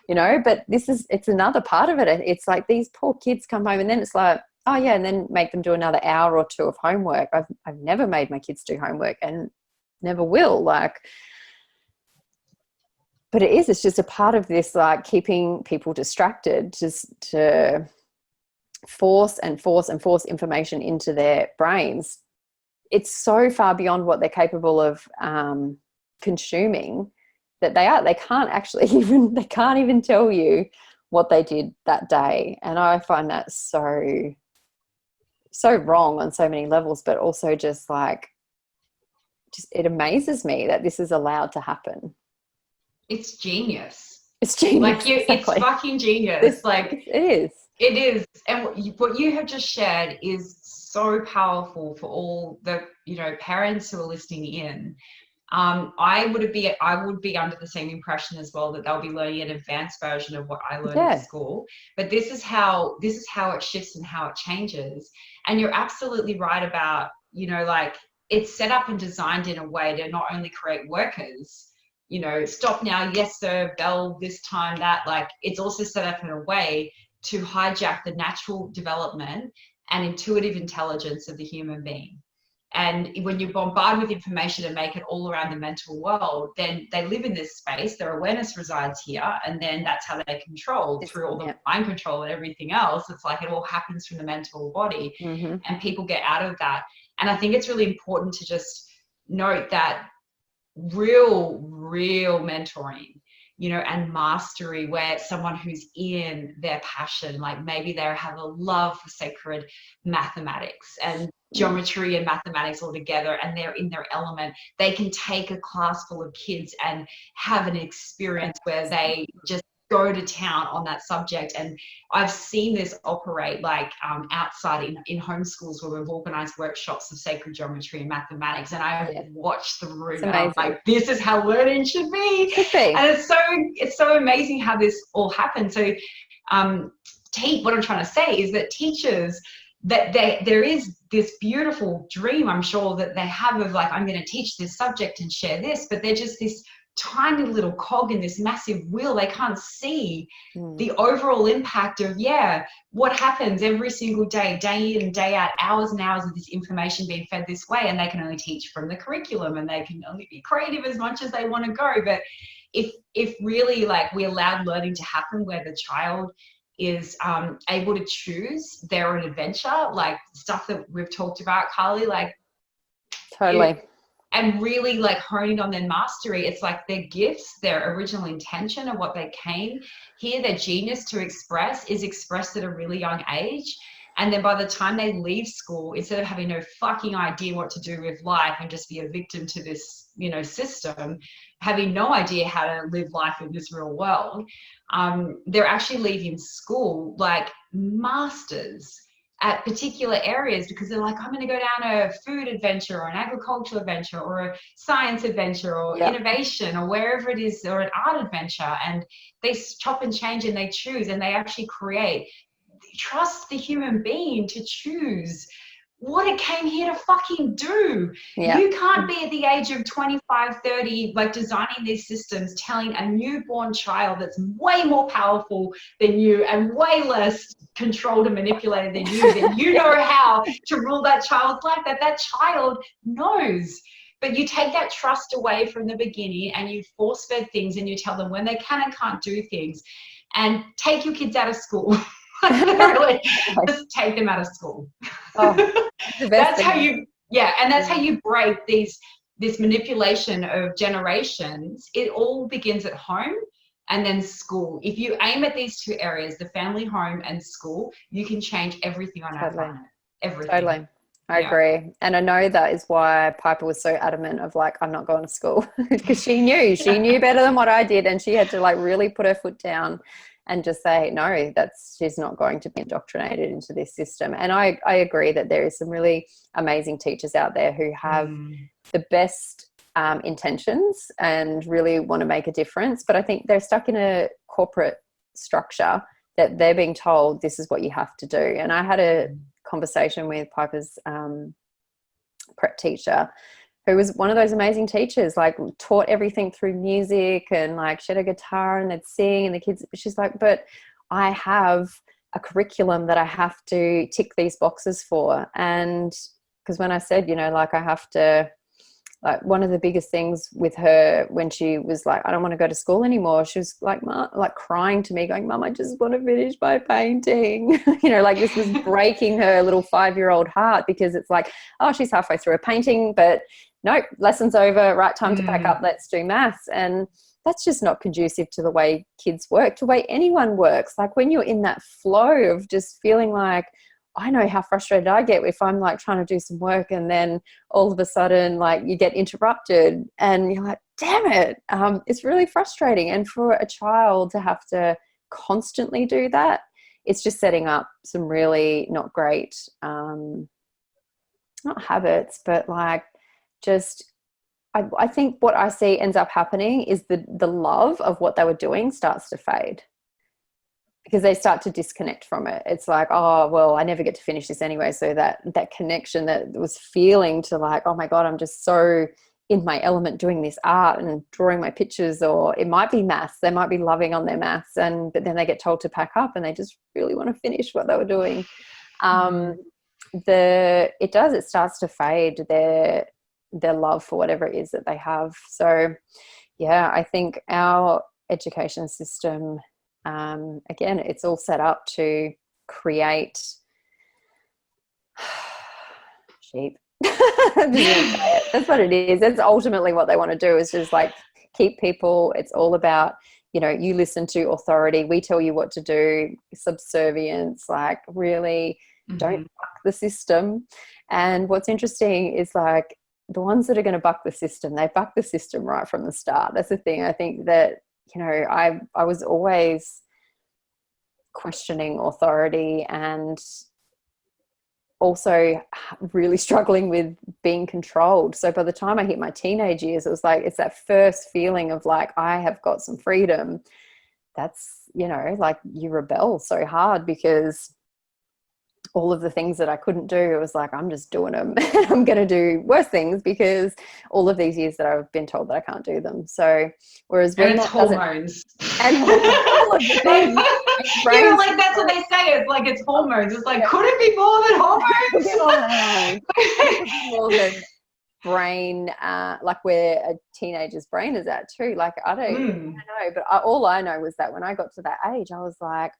But it's another part of it. It's like these poor kids come home and then it's like, oh yeah, and then make them do another hour or two of homework. I've never made my kids do homework and never will. But it's just a part of this, like keeping people distracted, just to force information into their brains. It's so far beyond what they're capable of consuming that they can't even tell you what they did that day. And I find that so wrong on so many levels, but also just it amazes me that this is allowed to happen. It's genius. It's genius. Like exactly. It's fucking genius. It is. And what you have just shared is so powerful for all the, parents who are listening in. I would be under the same impression as well, that they'll be learning an advanced version of what I learned at school. But this is how it shifts and how it changes. And you're absolutely right about, it's set up and designed in a way to not only create workers, stop now, yes sir, bell this time, that, like it's also set up in a way to hijack the natural development and intuitive intelligence of the human being. And when you bombard with information and make it all around the mental world, then they live in this space, their awareness resides here, and then that's how they control through all the mind control and everything else. It's like it all happens from the mental body, and people get out of that. And I think it's really important to just note that real mentoring and mastery, where someone who's in their passion, like maybe they have a love for sacred mathematics and geometry and mathematics all together, and they're in their element, they can take a class full of kids and have an experience where they just go to town on that subject. And I've seen this operate like outside in homeschools where we've organized workshops of sacred geometry and mathematics, and I've watched the room and I'm like, this is how learning should be. And it's so amazing how this all happens. So what I'm trying to say is that teachers, that there is this beautiful dream, I'm sure, that they have of like, I'm going to teach this subject and share this, but they're just this tiny little cog in this massive wheel. They can't see the overall impact of what happens every single day, day in and day out, hours and hours of this information being fed this way. And they can only teach from the curriculum, and they can only be creative as much as they want to go. But if really like we allowed learning to happen where the child is able to choose their own adventure, like stuff that we've talked about, Carly, like totally. And really like honing on their mastery. It's like their gifts, their original intention of what they came here, their genius to express is expressed at a really young age. And then by the time they leave school, instead of having no fucking idea what to do with life and just be a victim to this, system, having no idea how to live life in this real world, they're actually leaving school like masters at particular areas, because they're like, I'm going to go down a food adventure or an agricultural adventure or a science adventure or innovation or wherever it is, or an art adventure. And they chop and change and they choose, and they actually create. Trust the human being to choose what it came here to fucking do. You can't be at the age of 25, 30, like designing these systems, telling a newborn child that's way more powerful than you and way less controlled and manipulated than you, that you know how to rule that child's life, that child knows. But you take that trust away from the beginning, and you force fed things, and you tell them when they can and can't do things. And take your kids out of school. Literally, just take them out of school. That's how you and that's how you break this manipulation of generations. It all begins at home and then school. If you aim at these two areas, the family, home, and school, you can change everything on our planet. Everything. Totally. I agree. And I know that is why Piper was so adamant of like, I'm not going to school, because she knew better than what I did, and she had to like really put her foot down and just say, no, she's not going to be indoctrinated into this system. And I agree that there is some really amazing teachers out there who have the best intentions and really want to make a difference. But I think they're stuck in a corporate structure that they're being told this is what you have to do. And I had a conversation with Piper's prep teacher, who was one of those amazing teachers, like taught everything through music, and like she had a guitar and they'd sing, and the kids, she's like, but I have a curriculum that I have to tick these boxes for. And because when I said, like I have to, like one of the biggest things with her when she was like, I don't want to go to school anymore, she was like, Mom, like crying to me going, Mum, I just want to finish my painting. Like this was breaking her little 5-year-old heart, because it's like, oh, she's halfway through a painting, but nope, lesson's over, right time to pack up, let's do maths. And that's just not conducive to the way kids work, to the way anyone works. Like when you're in that flow of just feeling like, I know how frustrated I get if I'm like trying to do some work, and then all of a sudden like you get interrupted and you're like, damn it. It's really frustrating. And for a child to have to constantly do that, it's just setting up some really not great, not habits, but like just, I think what I see ends up happening is the love of what they were doing starts to fade, because they start to disconnect from it. It's like, oh, well, I never get to finish this anyway. So that connection that was feeling to like, oh my God, I'm just so in my element doing this art and drawing my pictures, or it might be maths. They might be loving on their maths, but then they get told to pack up and they just really want to finish what they were doing. It starts to fade their love for whatever it is that they have. So yeah, I think our education system, again, it's all set up to create sheep. That's what it is. That's ultimately what they want to do, is just like keep people. It's all about, you know, you listen to authority, we tell you what to do, subservience, like really don't buck the system. And what's interesting is like the ones that are going to buck the system, they buck the system right from the start. That's the thing. I think that, you know, I was always questioning authority and also really struggling with being controlled. So by the time I hit my teenage years, it was like, it's that first feeling of like, I have got some freedom. That's, you know, like you rebel so hard because all of the things that I couldn't do, it was like, I'm just doing them. I'm going to do worse things because all of these years that I've been told that I can't do them. So whereas when and it's that hormones and all of the things, yeah, like that's what they say. It's like it's hormones. It's like, could it be more than hormones? It could be more than brain, like where a teenager's brain is at too. Like I don't know, but all I know was that when I got to that age, I was like,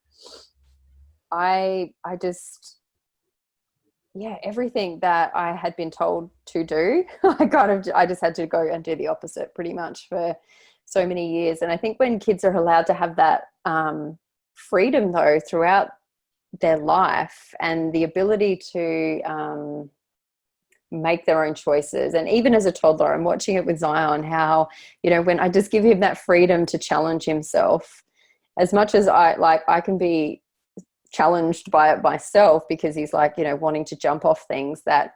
I just, yeah, everything that I had been told to do, I just had to go and do the opposite pretty much for so many years. And I think when kids are allowed to have that freedom though throughout their life and the ability to make their own choices, and even as a toddler, I'm watching it with Zion, how, you know, when I just give him that freedom to challenge himself, as much as I can be challenged by it myself because he's like, you know, wanting to jump off things that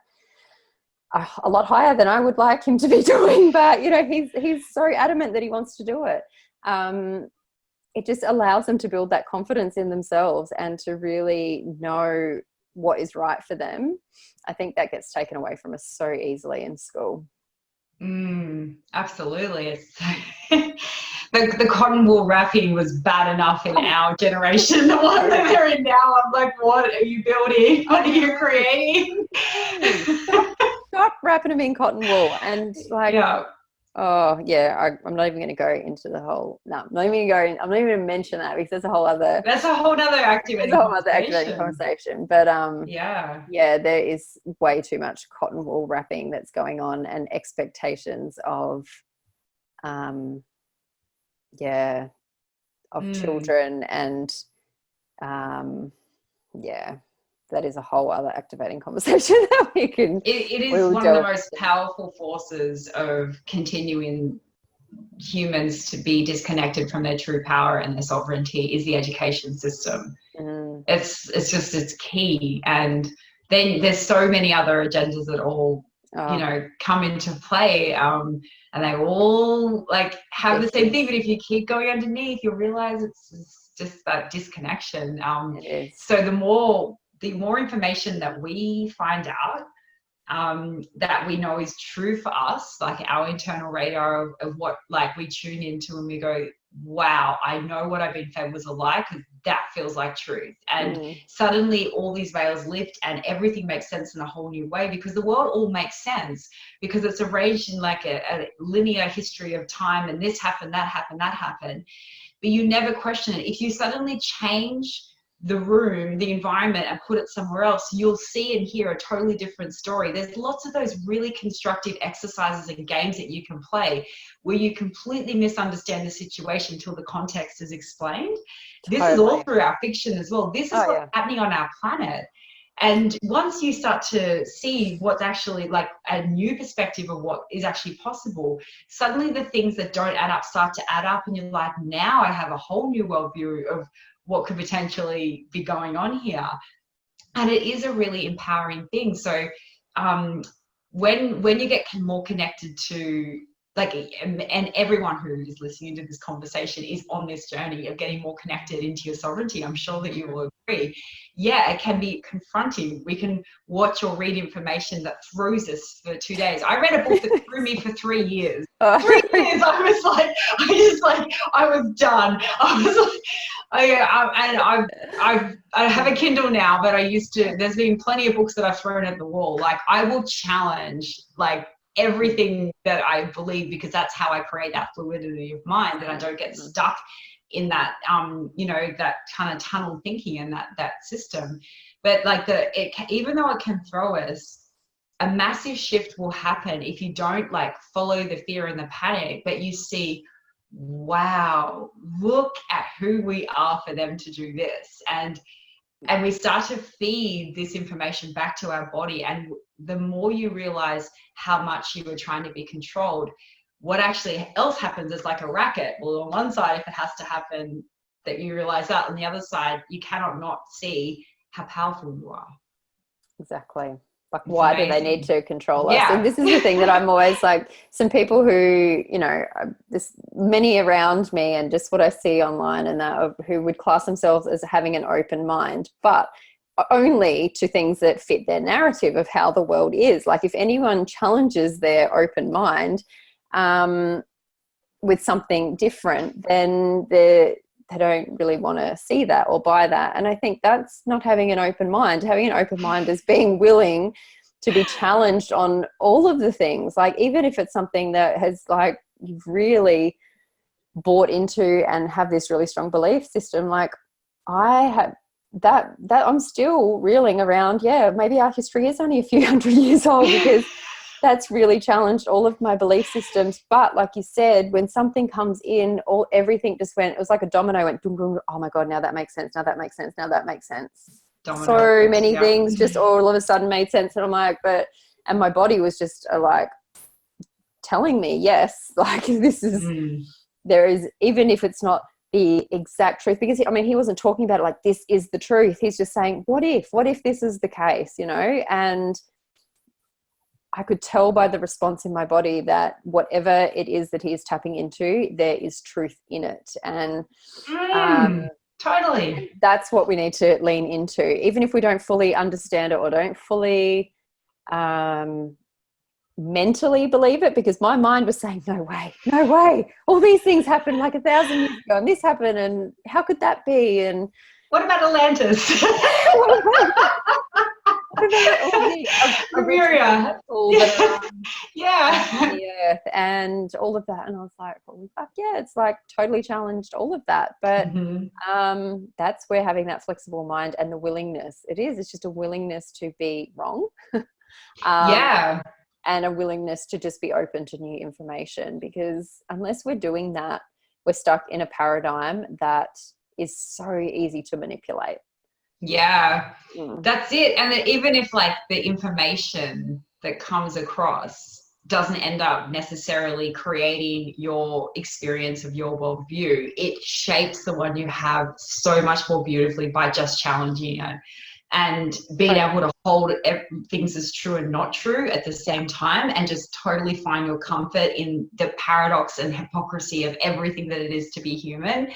are a lot higher than I would like him to be doing, but you know, he's so adamant that he wants to do it. It just allows them to build that confidence in themselves and to really know what is right for them. I think that gets taken away from us so easily in school. Absolutely. It's the cotton wool wrapping was bad enough in our generation. The one that they're in now, I'm like, what are you building? What are you creating? Stop wrapping them in cotton wool. And like, yeah. Oh yeah, I'm not even going to go into the whole. No, I'm not even going. I'm not even going to mention that because there's a whole other. That's a whole other activating. There's a whole other activating conversation. But yeah, there is way too much cotton wool wrapping that's going on, and expectations of, children, and that is a whole other activating conversation that we can. It is one of the most powerful forces of continuing humans to be disconnected from their true power and their sovereignty is the education system. It's key, and then there's so many other agendas that all come into play, and they all like have the same thing, but if you keep going underneath, you'll realize it's just that disconnection. So the more information that we find out that we know is true for us, like our internal radar of what like we tune into and we go, wow, I know what I've been fed was a lie because that feels like truth. And suddenly all these veils lift and everything makes sense in a whole new way, because the world all makes sense because it's arranged in like a linear history of time, and this happened, that happened, that happened. But you never question it. If you suddenly change the room, the environment, and put it somewhere else, you'll see and hear a totally different story. There's lots of those really constructive exercises and games that you can play where you completely misunderstand the situation until the context is explained. This is all through our fiction as well. This is what's happening on our planet. And once you start to see what's actually like a new perspective of what is actually possible, suddenly the things that don't add up start to add up, and you're like, now I have a whole new worldview of what could potentially be going on here. And it is a really empowering thing. So when you get more connected to like, and everyone who is listening to this conversation is on this journey of getting more connected into your sovereignty, I'm sure that you will agree. Yeah, it can be confronting. We can watch or read information that throws us for 2 days. I read a book that threw me for 3 years. 3 years, I was done. I was like, I have a Kindle now, but there's been plenty of books that I've thrown at the wall. Like, I will challenge like everything that I believe, because that's how I create that fluidity of mind, and I don't get stuck in that that kind of tunnel thinking and that system. But like even though it can throw us, a massive shift will happen if you don't like follow the fear and the panic, but you see, wow, look at who we are for them to do this. And we start to feed this information back to our body. And the more you realize how much you were trying to be controlled, what actually else happens is like a racket. Well, on one side, if it has to happen, that you realize that, on the other side, you cannot not see how powerful you are. Exactly. Like, It's why do they need amazing. to control us? And Yeah. this is the thing that I'm always like, some people who, you know, this many around me and just what I see online and that, who would class themselves as having an open mind, but only to things that fit their narrative of how the world is. Like, if anyone challenges their open mind with something different, then they don't really want to see that or buy that. And I think that's not having an open mind. Having an open mind is being willing to be challenged on all of the things. Like, even if it's something that has, like, you've really bought into and have this really strong belief system, like I have that I'm still reeling around, yeah, maybe our history is only a few hundred years old, because that's really challenged all of my belief systems. But like you said, when something comes in, everything just went, it was like a domino, went boom, boom, oh my God, now that makes sense. Now that makes sense. Now that makes sense. Domino So effect, many yeah. things just all of a sudden made sense. And I'm like, and my body was just like telling me, yes, like this is, there is, even if it's not the exact truth, because I mean, he wasn't talking about it like this is the truth. He's just saying, what if this is the case, you know? And I could tell by the response in my body that whatever it is that he is tapping into, there is truth in it. And totally. that's what we need to lean into, even if we don't fully understand it or don't fully mentally believe it, because my mind was saying, no way, all these things happened like 1,000 years ago, and this happened, and how could that be? And what about Atlantis? what about all the Lemuria? people that are on Yeah. the earth and all of that? And I was like, holy fuck, yeah, it's like totally challenged all of that. But that's where having that flexible mind and the willingness, it's just a willingness to be wrong. Yeah. And a willingness to just be open to new information, because unless we're doing that, we're stuck in a paradigm that is so easy to manipulate. Yeah, that's it. And even if like the information that comes across doesn't end up necessarily creating your experience of your worldview, it shapes the one you have so much more beautifully by just challenging it and being able to hold things as true and not true at the same time, and just totally find your comfort in the paradox and hypocrisy of everything that it is to be human,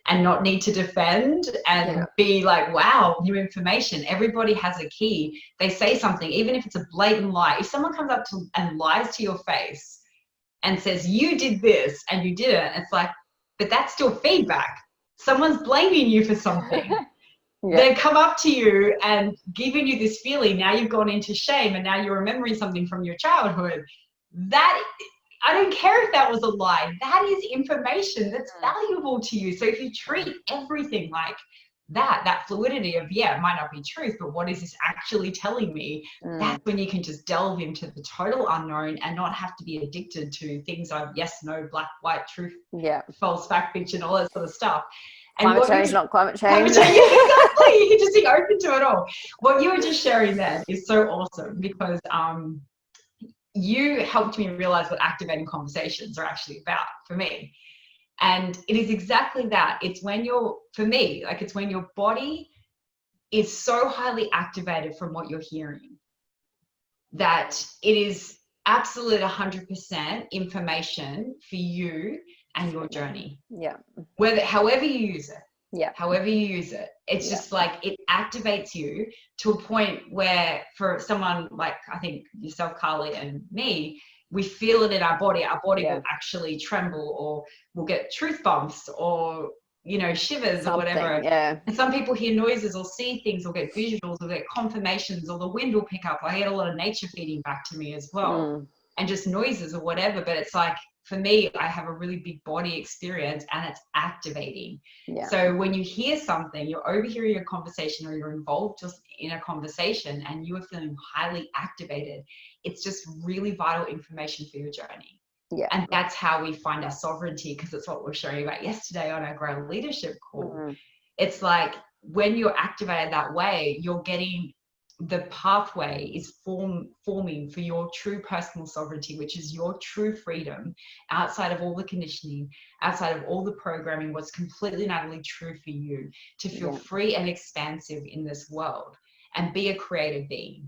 and not need to defend and be like, wow, new information. Everybody has a key. They say something, even if it's a blatant lie. If someone comes up to and lies to your face and says, you did this and you didn't, it's like, but that's still feedback. Someone's blaming you for something. They've come up to you and given you this feeling. Now you've gone into shame, and now you're remembering something from your childhood. That, I don't care if that was a lie. That is information that's valuable to you. So if you treat everything like that fluidity of, yeah, it might not be truth, but what is this actually telling me? That's when you can just delve into the total unknown and not have to be addicted to things of yes, no, black, white, truth, false, fact, fiction, all that sort of stuff. And climate change, not climate change. Yeah, exactly. You can just be open to it all. What you were just sharing there is so awesome, because you helped me realize what activating conversations are actually about for me. And it is exactly that. It's when for me, like, it's when your body is so highly activated from what you're hearing that it is absolute 100% information for you and your journey. Yeah. However you use it. Yeah. However you use it. It's just like, it activates you to a point where, for someone like, I think yourself, Carly, and me, we feel it in our body. Our body will actually tremble, or we'll get truth bumps, or, you know, shivers or whatever. Yeah. And some people hear noises or see things or get visuals or get confirmations, or the wind will pick up. I get a lot of nature feeding back to me as well, and just noises or whatever. But it's like, for me, I have a really big body experience, and it's activating. So when you hear something, you're overhearing a conversation, or you're involved just in a conversation and you are feeling highly activated, it's just really vital information for your journey. Yeah. And that's how we find our sovereignty, because it's what we were showing about yesterday on our Grow Leadership call. It's like when you're activated that way, you're getting the pathway is forming for your true personal sovereignty, which is your true freedom outside of all the conditioning, outside of all the programming, what's completely and utterly true for you to feel free and expansive in this world and be a creative being,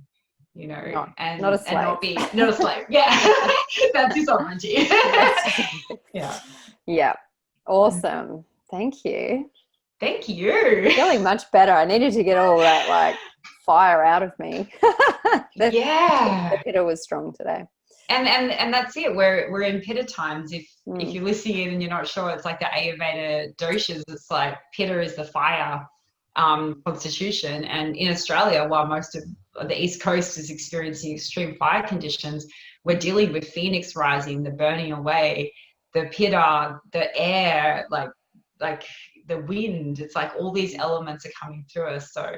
you know, not a slave. not a slave. Yeah. That's your sovereignty. Yeah. Yeah. Awesome. Thank you. Thank you. Feeling much better. I needed to get all that like fire out of me. The pitta was strong today. And that's it. We're in pitta times. If you're listening in and you're not sure, it's like the Ayurveda doshas. It's like pitta is the fire constitution. And in Australia, while most of the East Coast is experiencing extreme fire conditions, we're dealing with phoenix rising, the burning away, the pitta, the air, like the wind. It's like all these elements are coming through us. So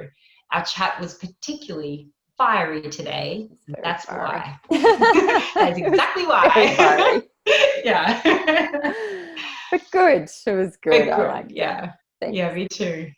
our chat was particularly fiery today. That's why. That's exactly why. Yeah. But good. It was good. But I good. liked it. Yeah. Thanks. Yeah, me too.